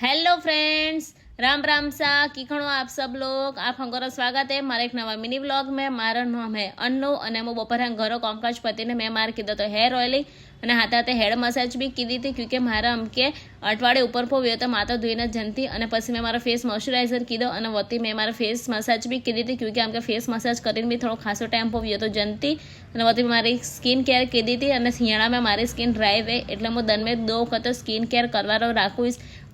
Hello friends, Ram Ram सा की खणो आप सब लोग। आप हमारा स्वागत है मारे एक नवा मिनी व्लॉग में। मारा नाम है अन्नू અને હું બપોરે ઘરો કામકાજ પતીને મેં મારે કીધો તો હેર ઓઇલિંગ અને હાથે હાથે હેડ મસાજ બી કીધી હતી ક્योंकि મારા અમકે અઠવાડિયે ઉપર પોવ્યો તો માથો ધોઈને જનતી અને પછી મેં મારા ફેસ મોઇશ્ચરાઇઝર કીધો અને વતી મેં મારા ફેસ મસાજ બી કીધી હતી क्योंकि અમકે ફેસ મસાજ કરીને બી થોડો ખાસો ટાઈમ પોવ્યો તો જનતી અને વતી મારી સ્કિન કેર કીધી હતી અને શિયાળામાં મારી સ્કિન ડ્રાય વે એટલે હું दिन में 2 વખત સ્કિન કેર કરવાનો રાખું।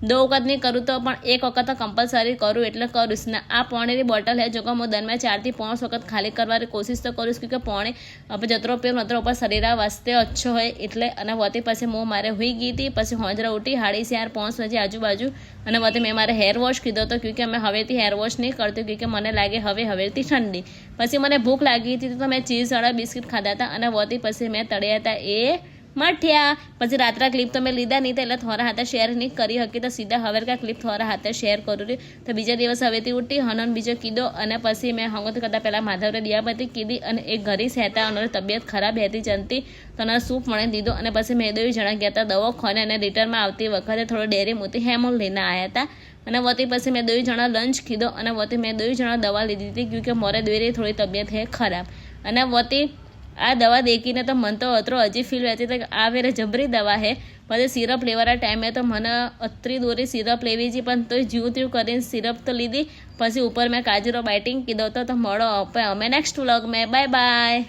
2 વખત નહીં કરું તો પણ 1 વખત તો કમ્પલસરી કરું એટલે કરું ને। આ પાણીની બોટલ है जो कि मैं दिन में 4 થી 5 વખત ખાલી કરવાની कोशिश तो करूँ क्योंकि पानी अब जतरो पीव नतरो पर शरीर वास्ते अच्छो है એટલે અને વતી પછી હું મારે હોઈ ગઈ હતી। પછી હોંજરા ઉઠી 4:30 બજે આજુબાજુ અને વતી મેં મારે હેર વોશ કીધો તો क्योंकि અમે હવેથી હેર વોશ નહીં કરતી क्योंकि મને લાગે હવેથી ઠંડી। પછી મને ભૂખ લાગી હતી તો મેં ચીઝવાળા બિસ્કિટ ખાધા હતા અને વતી પછી મેં તળ્યા હતા એ मठिया। પછી રાત્રા ક્લિપ તો મેં લીધા નહીં એટલે થોડા હાથે શેર નહીં કરી શકી તો સીધા હવે કા ક્લિપ થોડા હાથે શેર કરું રહી। તો બીજા દિવસ હવેથી ઉઠી હનન બીજો કીધો અને પછી મેં હંગોતી કરતાં પહેલાં માધવરે દિયાબત્તી કીધી અને એક ઘરી સહેતા અને તબિયત ખરાબ હતી જનતી તો એને સૂપ મણી દીધો અને પછી મેં 2 જણા ગયા હતા દવાખાને અને રિટર્નમાં આવતી વખતે થોડો ડેરી મોતી હેમોલ લઈને આવ્યા હતા અને વતી પછી મેં 2 જણા લંચ કીધો અને વતી મેં 2 જણા દવા લીધી હતી क्योंकि मोरे द्वेरी थोड़ी तबियत है खराब અને વતી आ दवा देखी तो मन तो अतरो अजीब फील रहती तक आ वेरे जबरी दवा है। પછી સિરપ લેવાના ટાઈમે તો મને અત્રી દોરી સિરપ લેવી છે પણ તો જીવ ત્યું કરીને સિરપ તો લીધી। પછી ઉપર મેં કાજુરો બાઇટિંગ કીધો તો મળો અમે નેક્સ્ટ વ્લોગ में। Bye bye.